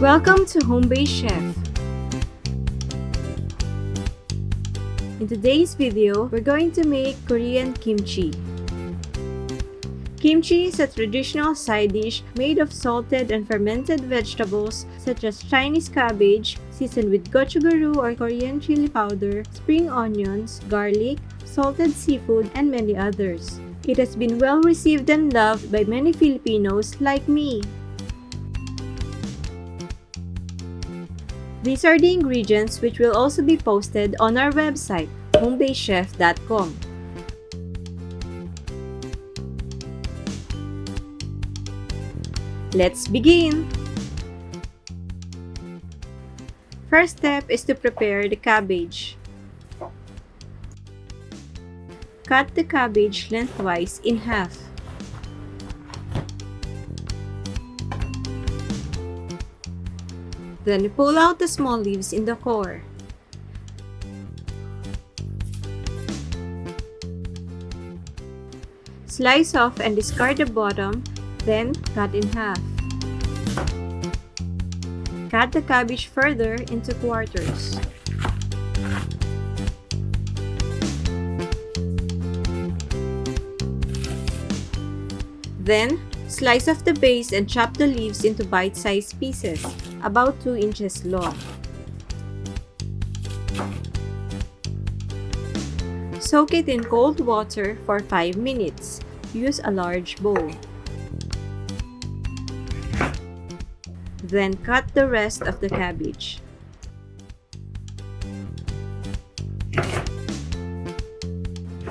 Welcome to Home-Based Chef. In today's video, we're going to make Korean kimchi. Kimchi is a traditional side dish made of salted and fermented vegetables such as Chinese cabbage, seasoned with gochugaru or Korean chili powder, spring onions, garlic, salted seafood, and many others. It has been well received and loved by many Filipinos like me. These are the ingredients which will also be posted on our website, HomebasedChef.com. Let's begin! First step is to prepare the cabbage. Cut the cabbage lengthwise in half. Then pull out the small leaves in the core. Slice off and discard the bottom, then cut in half. Cut the cabbage further into quarters. Then, slice off the base and chop the leaves into bite-sized pieces, about 2 inches long. Soak it in cold water for 5 minutes. Use a large bowl. Then cut the rest of the cabbage.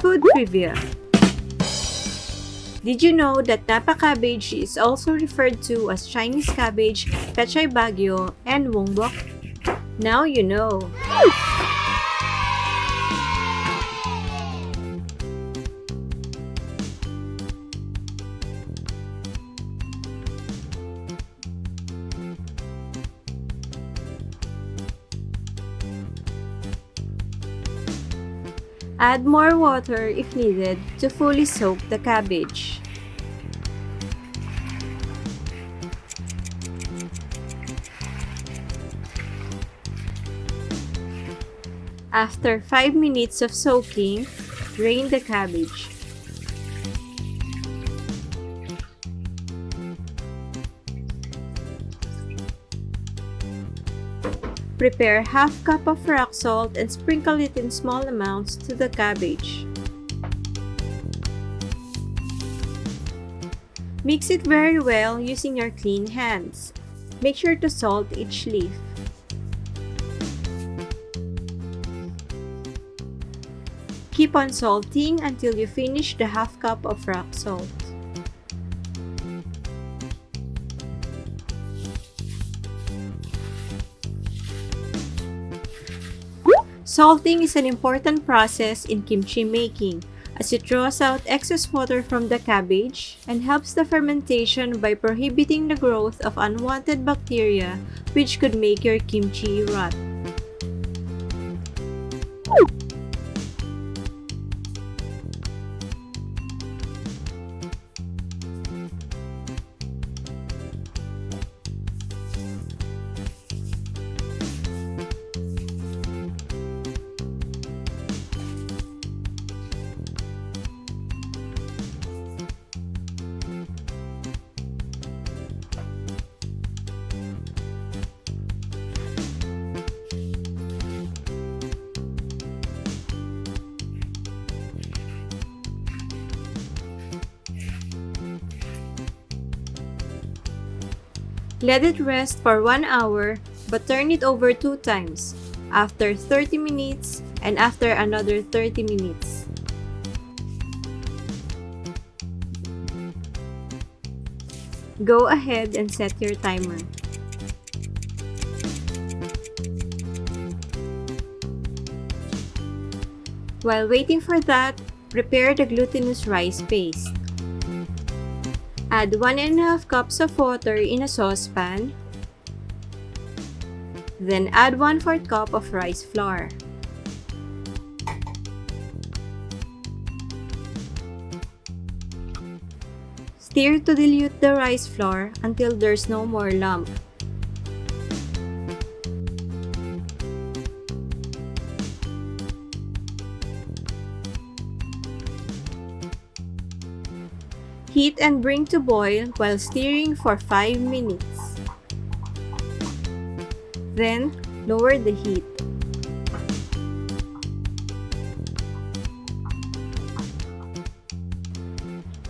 Food trivia. Did you know that napa cabbage is also referred to as Chinese cabbage, pechay bagyo, and wongbok? Now you know! Add more water if needed to fully soak the cabbage. After 5 minutes of soaking, drain the cabbage. Prepare half cup of rock salt and sprinkle it in small amounts to the cabbage. Mix it very well using your clean hands. Make sure to salt each leaf. Keep on salting until you finish the half cup of rock salt. Salting is an important process in kimchi making, as it draws out excess water from the cabbage and helps the fermentation by prohibiting the growth of unwanted bacteria which could make your kimchi rot. Let it rest for 1 hour, but turn it over 2 times, after 30 minutes and after another 30 minutes. Go ahead and set your timer. While waiting for that, prepare the glutinous rice paste. Add 1.5 cups of water in a saucepan. Then add 1/4 cup of rice flour. Stir to dilute the rice flour until there's no more lump. Heat and bring to boil while stirring for 5 minutes. Then, lower the heat.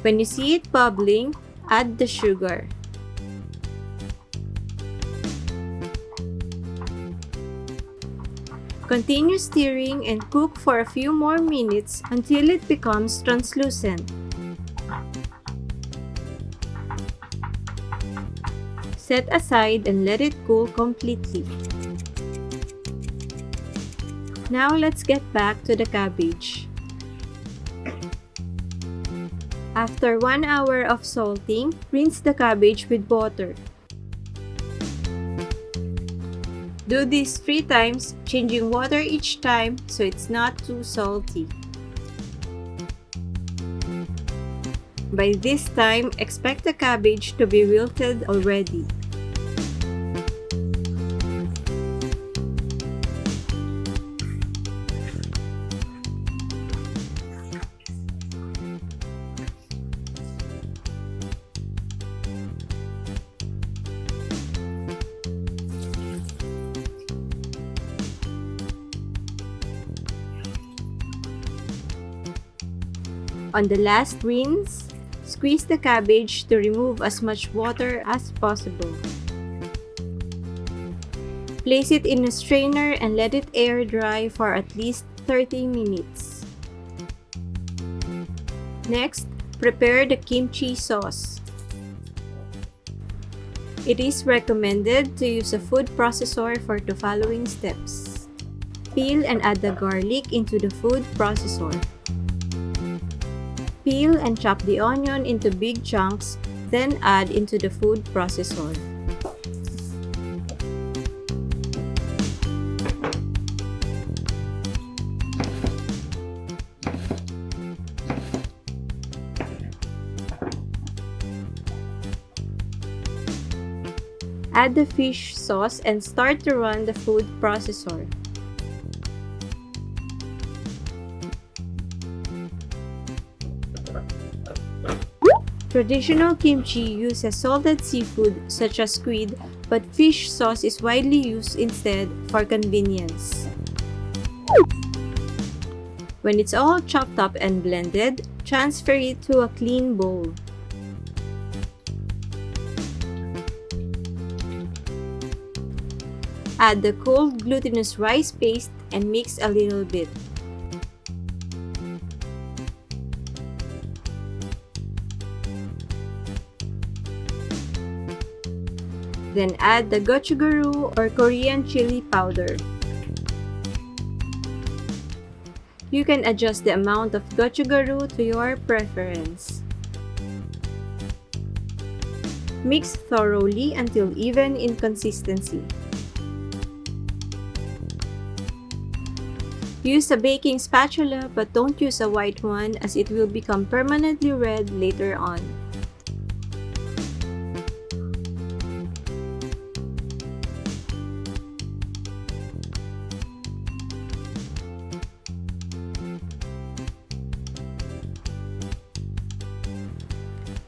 When you see it bubbling, add the sugar. Continue stirring and cook for a few more minutes until it becomes translucent. Set aside and let it cool completely. Now let's get back to the cabbage. After 1 hour of salting, rinse the cabbage with water. Do this 3 times, changing water each time so it's not too salty. By this time, expect the cabbage to be wilted already. On the last rinse, squeeze the cabbage to remove as much water as possible. Place it in a strainer and let it air dry for at least 30 minutes. Next, prepare the kimchi sauce. It is recommended to use a food processor for the following steps. Peel and add the garlic into the food processor. Peel and chop the onion into big chunks, then add into the food processor. Add the fish sauce and start to run the food processor. Traditional kimchi uses salted seafood such as squid, but fish sauce is widely used instead for convenience. When it's all chopped up and blended, transfer it to a clean bowl. Add the cold glutinous rice paste and mix a little bit. Then add the gochugaru or Korean chili powder. You can adjust the amount of gochugaru to your preference. Mix thoroughly until even in consistency. Use a baking spatula but don't use a white one as it will become permanently red later on.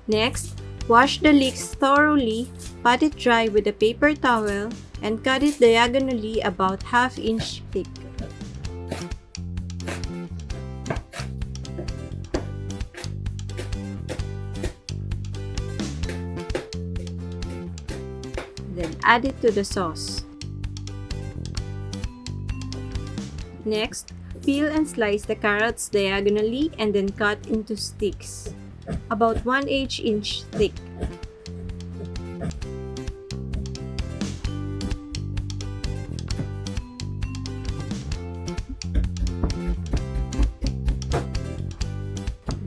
Next, wash the leeks thoroughly, pat it dry with a paper towel, and cut it diagonally about 1/2 inch thick. Then add it to the sauce. Next, peel and slice the carrots diagonally and then cut into sticks, about 1/8 inch thick.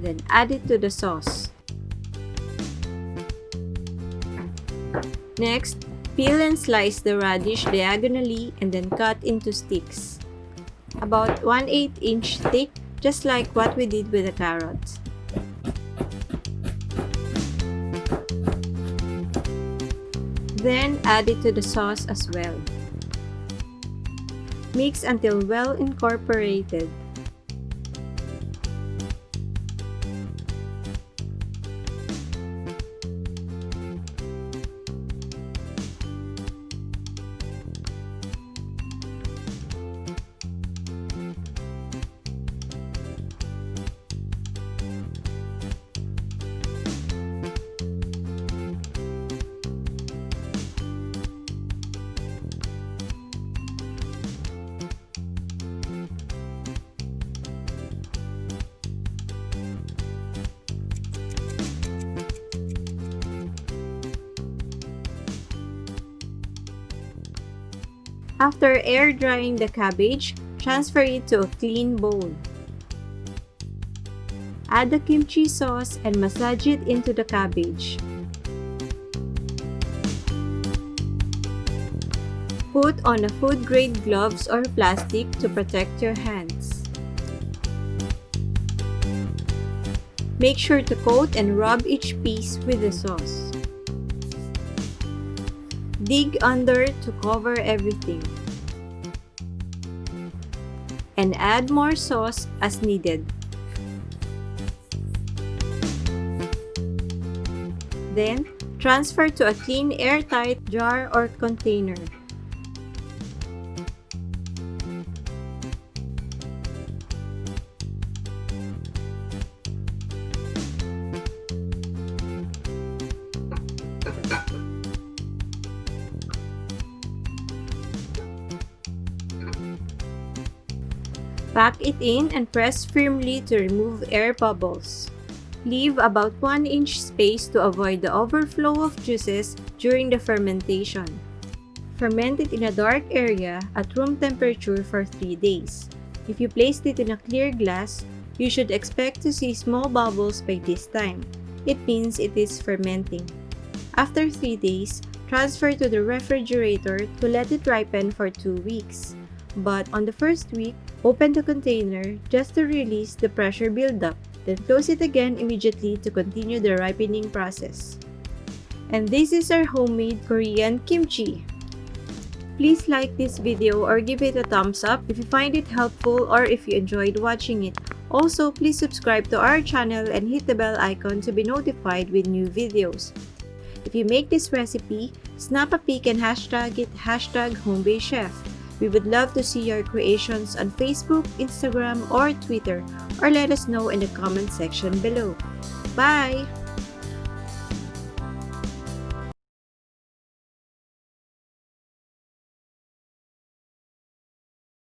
Then add it to the sauce. Next, peel and slice the radish diagonally and then cut into sticks, about 1/8 inch thick, just like what we did with the carrots. Then add it to the sauce as well. Mix until well After air drying the cabbage, transfer it to a clean bowl. Add the kimchi sauce and massage it into the cabbage. Put on a food-grade gloves or plastic to protect your hands. Make sure to coat and rub each piece with the sauce. Dig under to cover everything. And add more sauce as needed. Then, transfer to a clean airtight jar or container. Pack it in and press firmly to remove air bubbles. Leave about 1 inch space to avoid the overflow of juices during the fermentation. Ferment it in a dark area at room temperature for 3 days. If you placed it in a clear glass, you should expect to see small bubbles by this time. It means it is fermenting. After 3 days, transfer to the refrigerator to let it ripen for 2 weeks. But on the first week, open the container just to release the pressure buildup. Then close it again immediately to continue the ripening process. And this is our homemade Korean kimchi. Please like this video or give it a thumbs up if you find it helpful or if you enjoyed watching it. Also, please subscribe to our channel and hit the bell icon to be notified with new videos. If you make this recipe, snap a pic and hashtag it #HomebasedChef. We would love to see your creations on Facebook, Instagram, or Twitter, or let us know in the comment section below. Bye!